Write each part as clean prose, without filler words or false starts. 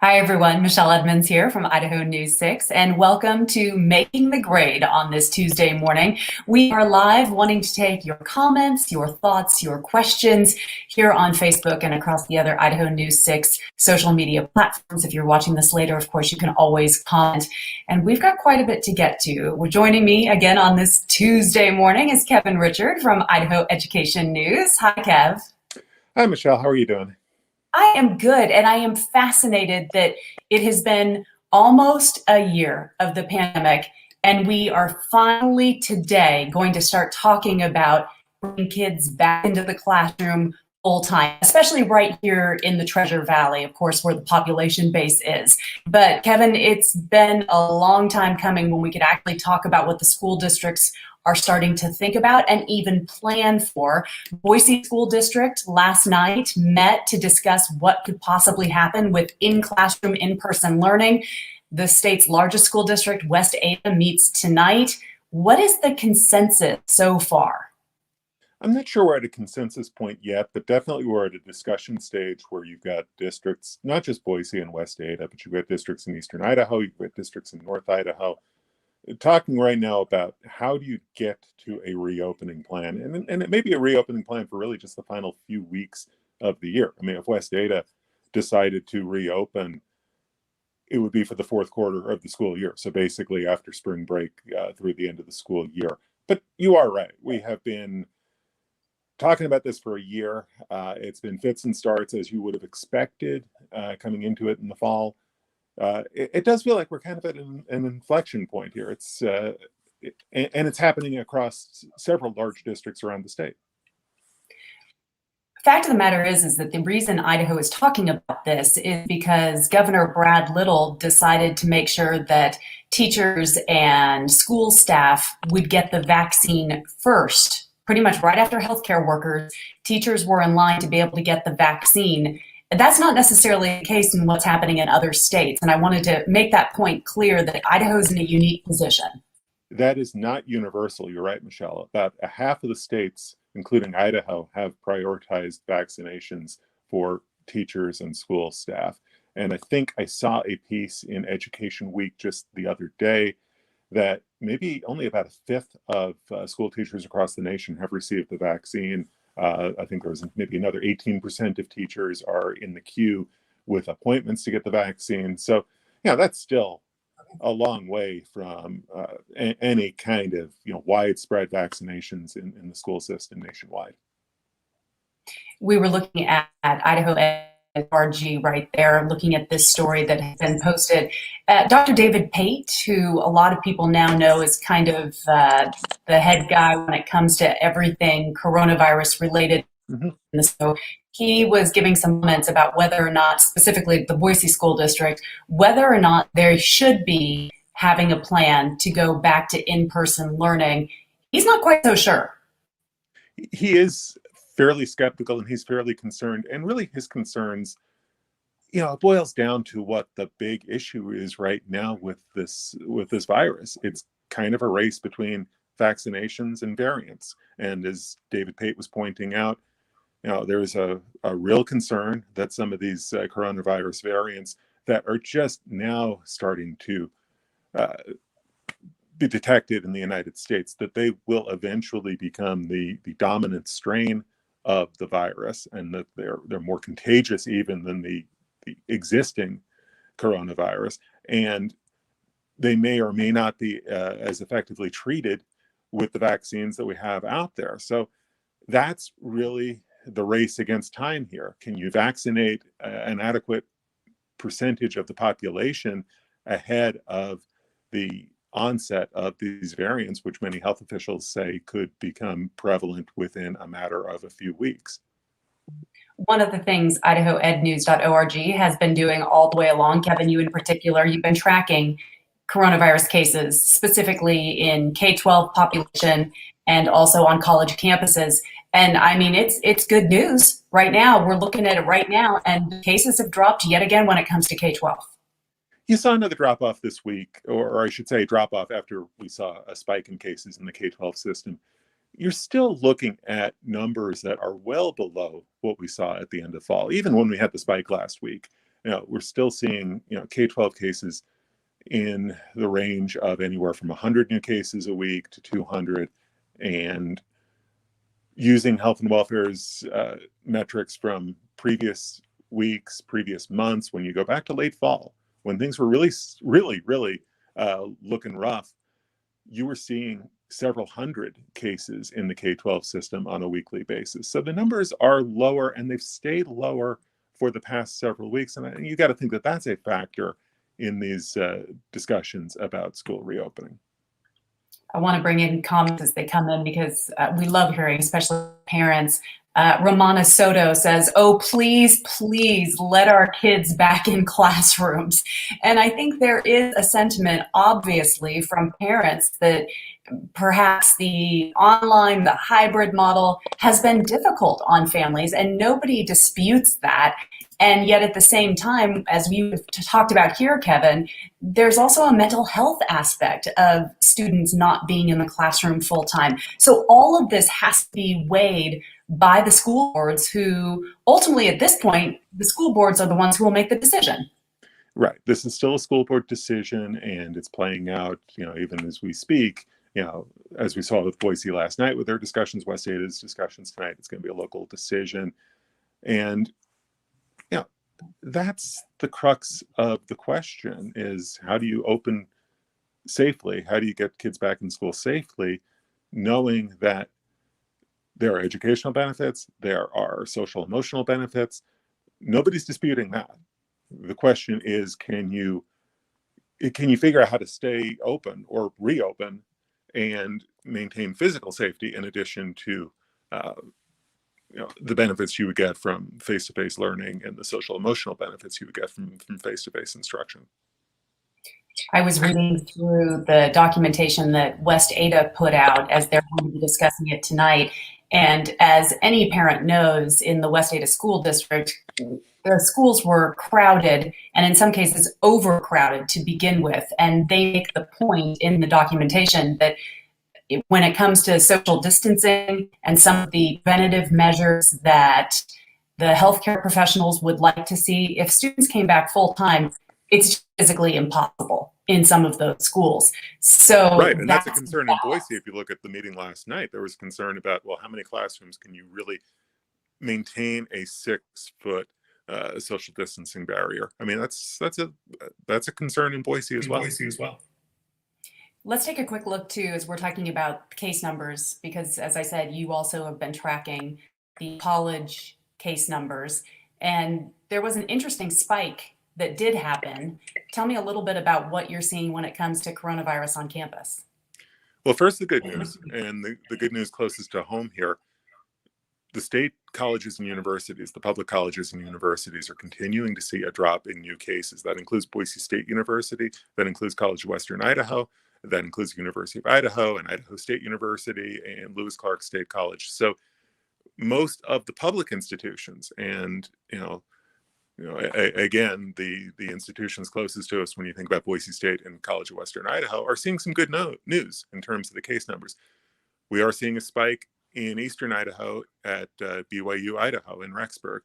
Hi, everyone. Michelle Edmonds here from Idaho News 6, and welcome to Making the Grade on this Tuesday morning. We are live wanting to take your comments, your thoughts, your questions here on Facebook and across the other Idaho News 6 social media platforms. If you're watching this later, of course, you can always comment. And we've got quite a bit to get to. Well, joining me again on this Tuesday morning is Kevin Richert from Idaho Education News. Hi, Kev. Hi, Michelle. How are you doing? I am good, and I am fascinated that it has been almost a year of the pandemic, and we are finally today going to start talking about bringing kids back into the classroom full time, especially right here in the Treasure Valley, of course, where the population base is. But Kevin, it's been a long time coming when we could actually talk about what the school districts are starting to think about and even plan for. Boise School District last night met to discuss what could possibly happen with in-classroom, in-person learning. The state's largest school district, West Ada, meets tonight. What is the consensus so far? I'm not sure we're at a consensus point yet, but definitely we're at a discussion stage where you've got districts, not just Boise and West Ada, but you've got districts in eastern Idaho, you've got districts in North Idaho, talking right now about how do you get to a reopening plan. And it may be a reopening plan for really just the final few weeks of the year. I mean, if West Ada decided to reopen, it would be for the fourth quarter of the school year. So basically after spring break through the end of the school year. But you are right. We have been talking about this for a year. It's been fits and starts as you would have expected coming into it in the fall. It does feel like we're kind of at an inflection point here. And it's happening across several large districts around the state. Fact of the matter is that the reason Idaho is talking about this is because Governor Brad Little decided to make sure that teachers and school staff would get the vaccine first, pretty much right after healthcare workers. Teachers were in line to be able to get the vaccine. That's not necessarily the case in what's happening in other states. And I wanted to make that point clear that Idaho is in a unique position. That is not universal. You're right, Michelle. About a half of the states, including Idaho, have prioritized vaccinations for teachers and school staff. And I think I saw a piece in Education Week just the other day that maybe only about a fifth of school teachers across the nation have received the vaccine. I think there's maybe another 18% of teachers are in the queue with appointments to get the vaccine. So, yeah, that's still a long way from any kind of widespread vaccinations in the school system nationwide. We were looking at Idaho.org right there, looking at this story that has been posted. Dr. David Pate, who a lot of people now know is kind of the head guy when it comes to everything coronavirus related. Mm-hmm. So he was giving some comments about whether or not, specifically the Boise School District, whether or not there should be having a plan to go back to in-person learning. He's not quite so sure. He is fairly skeptical and he's fairly concerned. And really his concerns, it boils down to what the big issue is right now with this virus. It's kind of a race between vaccinations and variants. And as David Pate was pointing out, there's a real concern that some of these coronavirus variants that are just now starting to be detected in the United States, that they will eventually become the dominant strain of the virus, and that they're more contagious even than the existing coronavirus, and they may or may not be as effectively treated with the vaccines that we have out there. So that's really the race against time here. Can you vaccinate an adequate percentage of the population ahead of the onset of these variants, which many health officials say could become prevalent within a matter of a few weeks? One of the things IdahoEdNews.org has been doing all the way along, Kevin, you in particular, you've been tracking coronavirus cases, specifically in K-12 population and also on college campuses. And I mean, it's good news right now. We're looking at it right now, and cases have dropped yet again when it comes to K-12. You saw another drop-off this week, or I should say drop-off after we saw a spike in cases in the K-12 system. You're still looking at numbers that are well below what we saw at the end of fall, even when we had the spike last week. we're still seeing, K-12 cases in the range of anywhere from 100 new cases a week to 200, and using health and welfare's metrics from previous weeks, previous months, when you go back to late fall, when things were really, really, really looking rough, you were seeing several hundred cases in the K-12 system on a weekly basis. So the numbers are lower, and they've stayed lower for the past several weeks. And you got to think that that's a factor in these discussions about school reopening. I want to bring in comments as they come in because we love hearing, especially parents. Romana Soto says, "Oh, please, please let our kids back in classrooms." And I think there is a sentiment, obviously, from parents that perhaps the online, the hybrid model has been difficult on families, and nobody disputes that. And yet at the same time, as we've talked about here, Kevin, there's also a mental health aspect of students not being in the classroom full time. So all of this has to be weighed by the school boards, who ultimately at this point, the school boards are the ones who will make the decision. Right. This is still a school board decision, and it's playing out, even as we speak, as we saw with Boise last night with their discussions, West Ada's discussions tonight, it's going to be a local decision. And that's the crux of the question, is how do you open safely? How do you get kids back in school safely, knowing that there are educational benefits, there are social emotional benefits? Nobody's disputing that. The question is, can you figure out how to stay open or reopen and maintain physical safety in addition to the benefits you would get from face-to-face learning and the social emotional benefits you would get from face-to-face instruction? I was reading through the documentation that West Ada put out as they're going to be discussing it tonight. And as any parent knows, in the West Ada School District, the schools were crowded and in some cases overcrowded to begin with. And they make the point in the documentation that when it comes to social distancing and some of the preventative measures that the healthcare professionals would like to see, if students came back full time, it's physically impossible in some of those schools. So right, and that's a concern in Boise. If you look at the meeting last night, there was concern about, well, how many classrooms can you really maintain a 6-foot social distancing barrier? I mean, that's a concern in Boise as well. Let's take a quick look too, as we're talking about case numbers, because as I said, you also have been tracking the college case numbers, and there was an interesting spike that did happen. Tell me a little bit about what you're seeing when it comes to coronavirus on campus. Well, first, the good news, and the good news closest to home here. The state colleges and universities, the public colleges and universities, are continuing to see a drop in new cases. That includes Boise State University, that includes College of Western Idaho, that includes University of Idaho and Idaho State University and Lewis Clark State College. So most of the public institutions, and again, the institutions closest to us when you think about Boise State and College of Western Idaho, are seeing some good news in terms of the case numbers. We are seeing a spike in Eastern Idaho at BYU Idaho in Rexburg.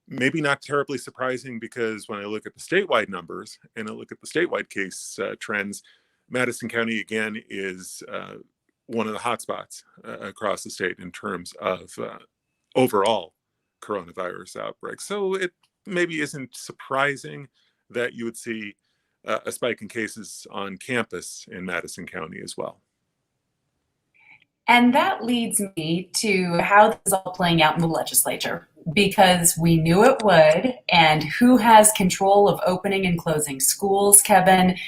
Maybe not terribly surprising, because when I look at the statewide numbers and I look at the statewide case trends, Madison County again is one of the hotspots across the state in terms of overall coronavirus outbreaks. So it maybe isn't surprising that you would see a spike in cases on campus in Madison County as well. And that leads me to how this is all playing out in the legislature, because we knew it would. And who has control of opening and closing schools, Kevin?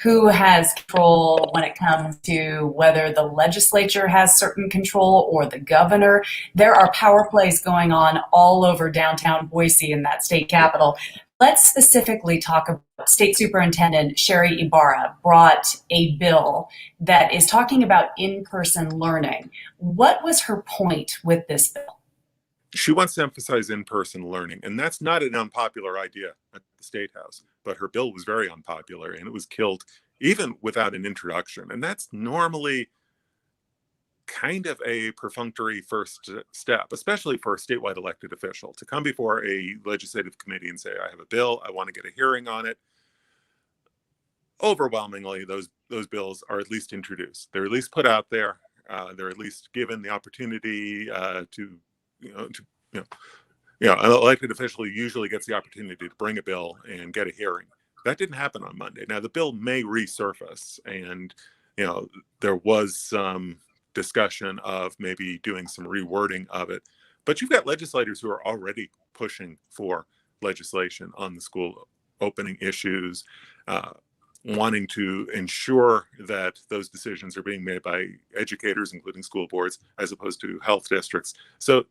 Who has control when it comes to whether the legislature has certain control or the governor? There are power plays going on all over downtown Boise in that state capital. Let's specifically talk about State Superintendent Sherry Ibarra brought a bill that is talking about in-person learning. What was her point with this bill? She wants to emphasize in-person learning, and that's not an unpopular idea at the State House, but her bill was very unpopular, and it was killed even without an introduction. And that's normally kind of a perfunctory first step, especially for a statewide elected official, to come before a legislative committee and say, I have a bill, I want to get a hearing on it. Overwhelmingly, those bills are at least introduced. They're at least put out there. They're at least given the opportunity an elected official usually gets the opportunity to bring a bill and get a hearing. That didn't happen on Monday. Now, the bill may resurface, and there was some discussion of maybe doing some rewording of it. But you've got legislators who are already pushing for legislation on the school opening issues, wanting to ensure that those decisions are being made by educators, including school boards, as opposed to health districts. So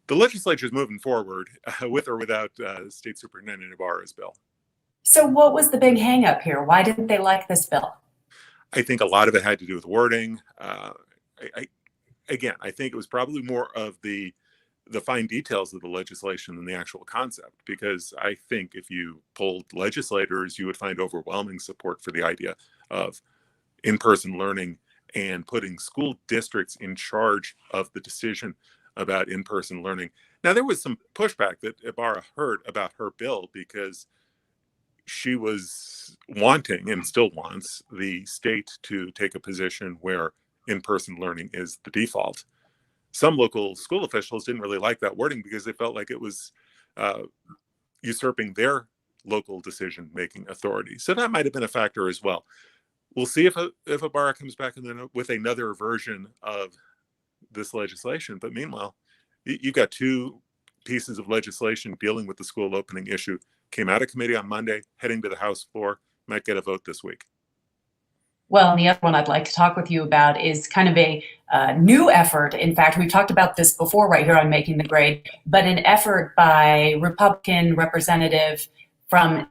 the legislature is moving forward with or without State Superintendent Ibarra's bill. So what was the big hang-up here? Why didn't they like this bill? I think a lot of it had to do with wording. I think it was probably more of the fine details of the legislation than the actual concept, because I think if you polled legislators, you would find overwhelming support for the idea of in-person learning and putting school districts in charge of the decision about in-person learning. Now, there was some pushback that Ibarra heard about her bill because she was wanting, and still wants, the state to take a position where in-person learning is the default. Some local school officials didn't really like that wording because they felt like it was usurping their local decision-making authority. So that might have been a factor as well. We'll see if Ibarra comes back with another version of this legislation. But meanwhile, you got two pieces of legislation dealing with the school opening issue. Came out of committee on Monday, heading to the House floor, might get a vote this week. Well, and the other one I'd like to talk with you about is kind of a new effort. In fact, we've talked about this before right here on Making the Grade, but an effort by Republican Representative from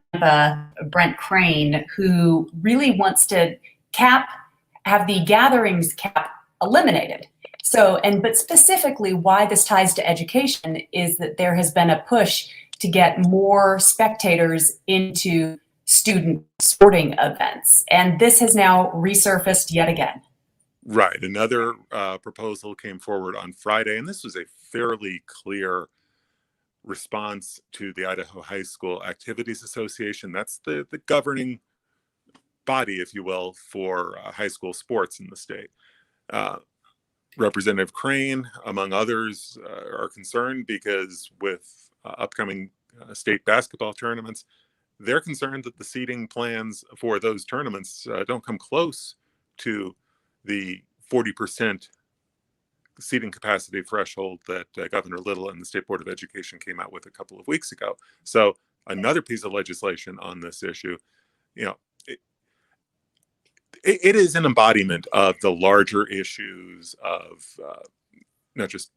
Brent Crane, who really wants to have the gatherings cap eliminated. So, but specifically why this ties to education is that there has been a push to get more spectators into student sporting events. And this has now resurfaced yet again. Right. Another proposal came forward on Friday, and this was a fairly clear response to the Idaho High School Activities Association. That's the governing body, if you will, for high school sports in the state. Representative Crane, among others, are concerned because with upcoming state basketball tournaments, they're concerned that the seating plans for those tournaments don't come close to the 40% seating capacity threshold that Governor Little and the State Board of Education came out with a couple of weeks ago. So another piece of legislation on this issue, it is an embodiment of the larger issues of not just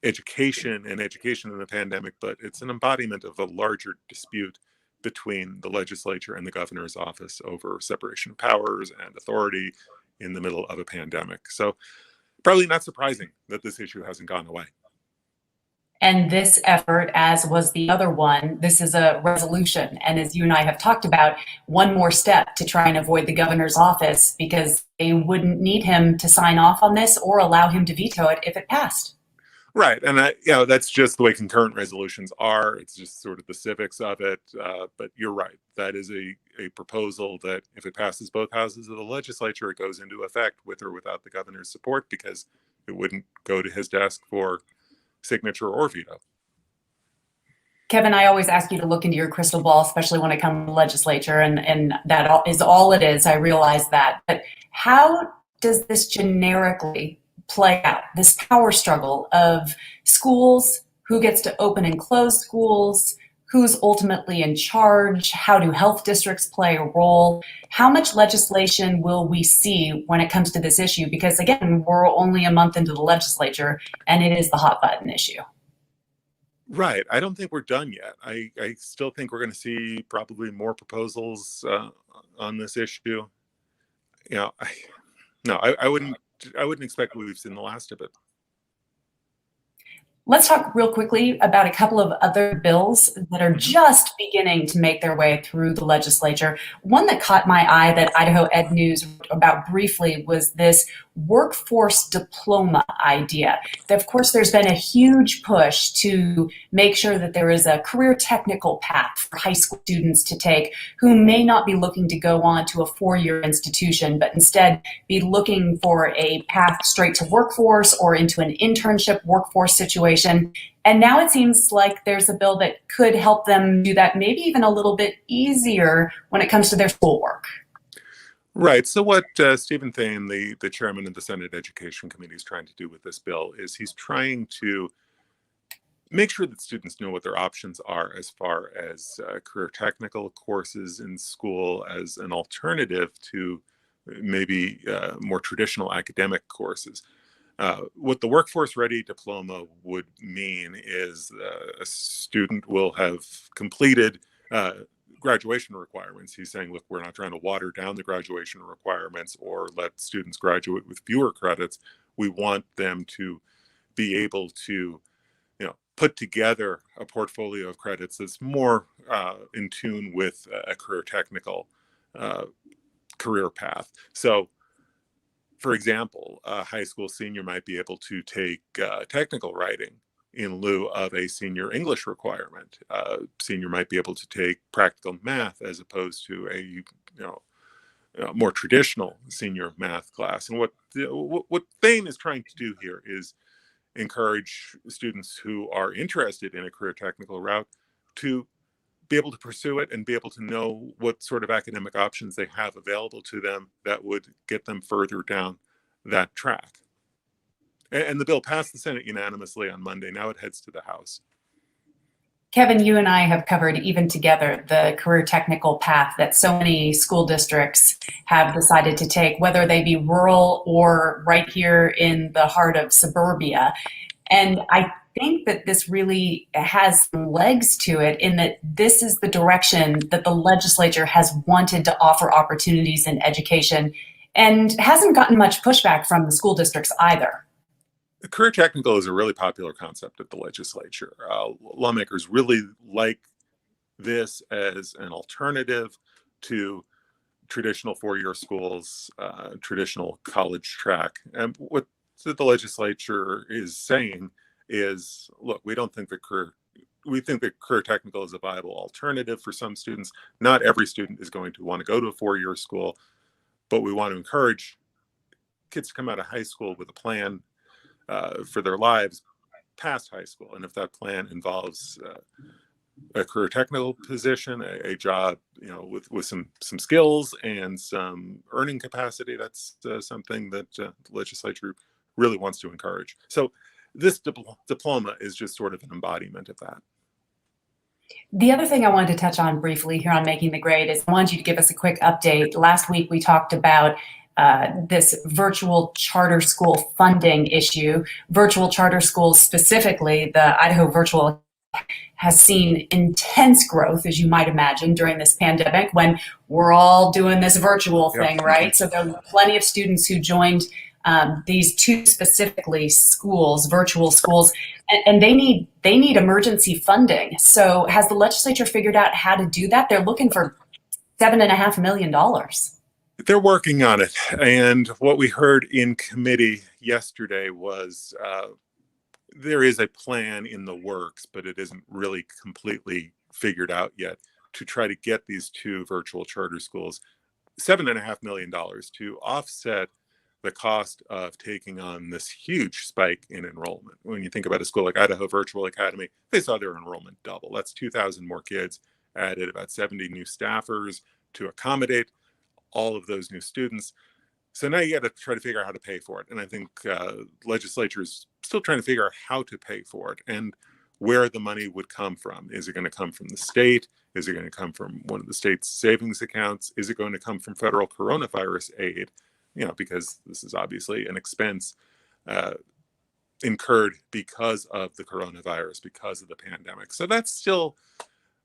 education in the pandemic, but it's an embodiment of a larger dispute between the legislature and the governor's office over separation of powers and authority in the middle of a pandemic. So probably not surprising that this issue hasn't gone away. And this effort, as was the other one, this is a resolution. And as you and I have talked about, one more step to try and avoid the governor's office, because they wouldn't need him to sign off on this or allow him to veto it if it passed. Right. And that's just the way concurrent resolutions are. It's just sort of the civics of it. But you're right. That is a proposal that if it passes both houses of the legislature, it goes into effect with or without the governor's support, because it wouldn't go to his desk for signature or veto. Kevin, I always ask you to look into your crystal ball, especially when it comes to legislature, and that is all it is. I realize that. But how does this generically play out, this power struggle of schools, who gets to open and close schools, who's ultimately in charge, how do health districts play a role? How much legislation will we see when it comes to this issue? Because again, we're only a month into the legislature and it is the hot button issue. Right. I don't think we're done yet. I still think we're going to see probably more proposals on this issue. I wouldn't expect we've seen the last of it. Let's talk real quickly about a couple of other bills that are just beginning to make their way through the legislature. One that caught my eye that Idaho Ed News wrote about briefly was this workforce diploma idea. Of course, there's been a huge push to make sure that there is a career technical path for high school students to take who may not be looking to go on to a four-year institution, but instead be looking for a path straight to workforce or into an internship workforce situation. And now it seems like there's a bill that could help them do that maybe even a little bit easier when it comes to their schoolwork. Right. So what Stephen Thane, the chairman of the Senate Education Committee, is trying to do with this bill is he's trying to make sure that students know what their options are as far as career technical courses in school as an alternative to maybe more traditional academic courses. What the Workforce Ready diploma would mean is a student will have completed graduation requirements. He's saying, look, we're not trying to water down the graduation requirements or let students graduate with fewer credits. We want them to be able to put together a portfolio of credits that's more in tune with a career technical career path. So, for example, a high school senior might be able to take technical writing in lieu of a senior English requirement. Senior might be able to take practical math as opposed to a more traditional senior math class. And what Thane is trying to do here is encourage students who are interested in a career technical route to be able to pursue it and be able to know what sort of academic options they have available to them that would get them further down that track. And the bill passed the Senate unanimously on Monday. Now it heads to the House. Kevin, you and I have covered even together the career technical path that so many school districts have decided to take, whether they be rural or right here in the heart of suburbia. And I think that this really has some legs to it in that this is the direction that the legislature has wanted to offer opportunities in education and hasn't gotten much pushback from the school districts either. The career technical is a really popular concept at the legislature. Lawmakers really like this as an alternative to traditional four-year schools, traditional college track. And what the legislature is saying is, look, we think that career technical is a viable alternative for some students. Not every student is going to want to go to a four-year school, but we want to encourage kids to come out of high school with a plan for their lives past high school. And if that plan involves a career technical position, a job, with some skills and some earning capacity, that's something that the legislature really wants to encourage. So this diploma is just sort of an embodiment of that. The other thing I wanted to touch on briefly here on Making the Grade is I wanted you to give us a quick update. Last week we talked about this virtual charter school funding issue. Virtual charter schools, specifically the Idaho Virtual, has seen intense growth, as you might imagine, during this pandemic when we're all doing this virtual thing, right? So there were plenty of students who joined these two specifically schools, virtual schools, and they need emergency funding. So has the legislature figured out how to do that? They're looking for $7.5 million. They're working on it. And what we heard in committee yesterday was there is a plan in the works, but it isn't really completely figured out yet to try to get these two virtual charter schools $7.5 million to offset the cost of taking on this huge spike in enrollment. When you think about a school like Idaho Virtual Academy, they saw their enrollment double. That's 2,000 more kids, added about 70 new staffers to accommodate all of those new students. So now you got to try to figure out how to pay for it. And I think legislature is still trying to figure out how to pay for it and where the money would come from. Is it going to come from the state? Is it going to come from one of the state's savings accounts? Is it going to come from federal coronavirus aid? Because this is obviously an expense incurred because of the coronavirus, because of the pandemic. So that still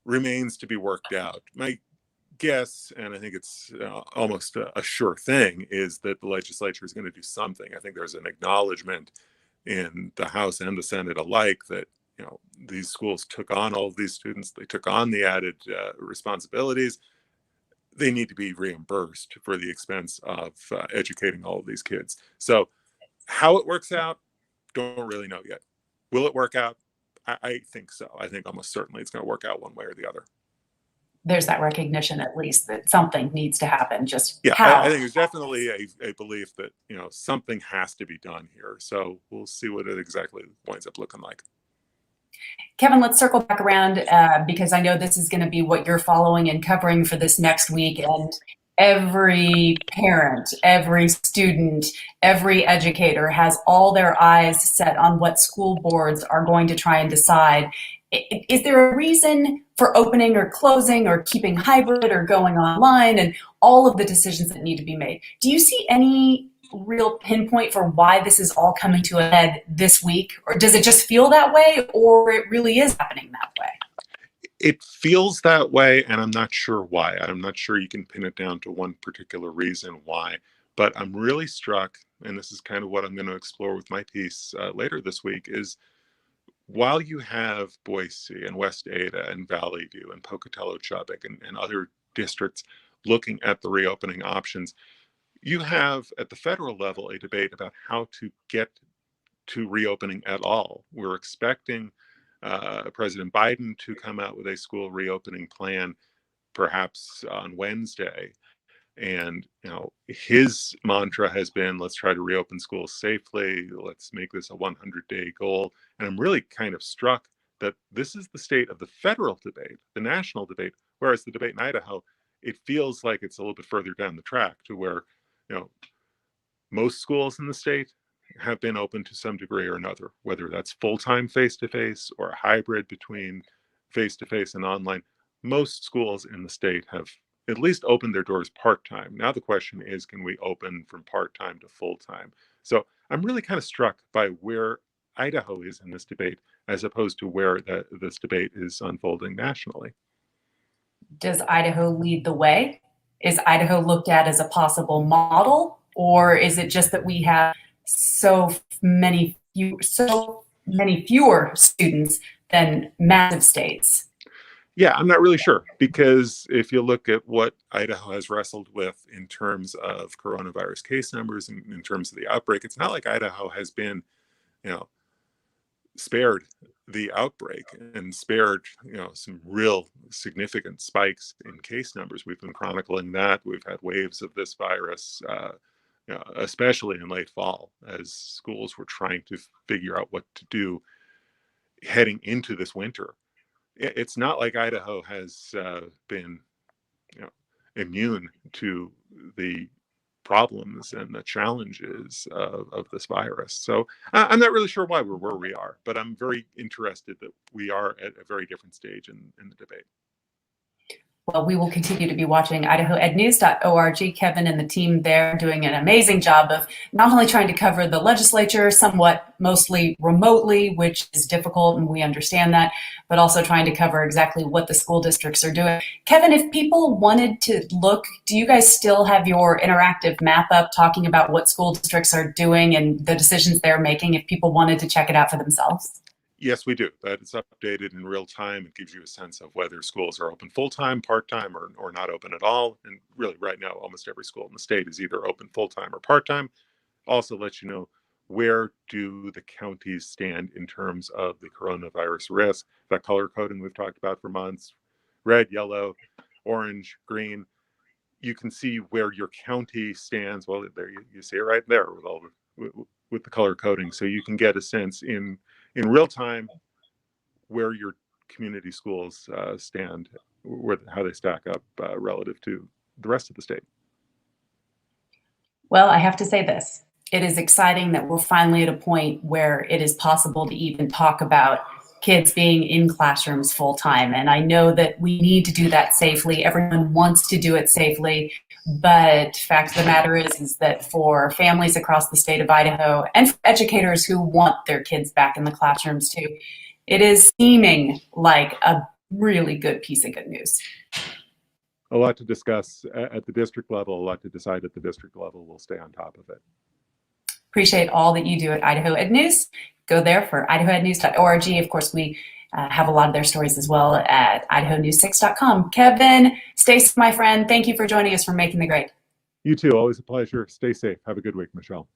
remains to be worked out. My guess, and I think it's almost a sure thing, is that the legislature is going to do something. I think there's an acknowledgement in the House and the Senate alike that, these schools took on all of these students, they took on the added responsibilities. They need to be reimbursed for the expense of educating all of these kids. So how it works out, don't really know yet. Will it work out? I think so. I think almost certainly it's going to work out one way or the other. There's that recognition, at least, that something needs to happen. Just Yeah, how? I think there's definitely a belief that, something has to be done here. So we'll see what it exactly winds up looking like. Kevin, let's circle back around because I know this is going to be what you're following and covering for this next week. And every parent, every student, every educator has all their eyes set on what school boards are going to try and decide. Is there a reason for opening or closing or keeping hybrid or going online and all of the decisions that need to be made? Do you see any real pinpoint for why this is all coming to a head this week? Or does it just feel that way, or it really is happening that way? It feels that way, and I'm not sure why. I'm not sure you can pin it down to one particular reason why, but I'm really struck, and this is kind of what I'm going to explore with my piece later this week, is while you have Boise and West Ada and Valley View and Pocatello, Chubbuck, and other districts looking at the reopening options, you have at the federal level a debate about how to get to reopening at all. We're expecting President Biden to come out with a school reopening plan perhaps on Wednesday. And his mantra has been, let's try to reopen schools safely. Let's make this a 100-day goal. And I'm really kind of struck that this is the state of the federal debate, the national debate, whereas the debate in Idaho, it feels like it's a little bit further down the track to where, most schools in the state have been open to some degree or another, whether that's full-time face-to-face or a hybrid between face-to-face and online. Most schools in the state have at least opened their doors part-time. Now the question is, can we open from part-time to full-time? So I'm really kind of struck by where Idaho is in this debate as opposed to where this debate is unfolding nationally. Does Idaho lead the way? Is Idaho looked at as a possible model, or is it just that we have so many fewer students than massive states? Yeah, I'm not really sure, because if you look at what Idaho has wrestled with in terms of coronavirus case numbers and in terms of the outbreak, it's not like Idaho has been, spared the outbreak and spared, some real significant spikes in case numbers. We've been chronicling that. We've had waves of this virus, especially in late fall, as schools were trying to figure out what to do heading into this winter. It's not like Idaho has been, immune to the problems and the challenges of this virus. So I'm not really sure why we're where we are, but I'm very interested that we are at a very different stage in the debate. Well, we will continue to be watching IdahoEdNews.org. Kevin and the team there are doing an amazing job of not only trying to cover the legislature somewhat mostly remotely, which is difficult, and we understand that, but also trying to cover exactly what the school districts are doing. Kevin, if people wanted to look, do you guys still have your interactive map up talking about what school districts are doing and the decisions they're making if people wanted to check it out for themselves? Yes, we do. That it's updated in real time. It gives you a sense of whether schools are open full-time, part-time, or not open at all. And really, right now, almost every school in the state is either open full-time or part-time. Also lets you know, where do the counties stand in terms of the coronavirus risk. That color coding we've talked about for months, red, yellow, orange, green. You can see where your county stands. Well, there you see it right there with the color coding. So you can get a sense in real time where your community schools stand, how they stack up relative to the rest of the state. Well, I have to say this. It is exciting that we're finally at a point where it is possible to even talk about kids being in classrooms full time. And I know that we need to do that safely. Everyone wants to do it safely. But fact of the matter is that for families across the state of Idaho and for educators who want their kids back in the classrooms too, it is seeming like a really good piece of good news. A lot to discuss at the district level, a lot to decide at the district level. We'll stay on top of it. Appreciate all that you do at Idaho Ed News. Go there for idahoednews.org. Of course, we have a lot of their stories as well at idahonews6.com. Kevin, stay safe, my friend. Thank you for joining us for Making the Grade. You too. Always a pleasure. Stay safe. Have a good week, Michelle.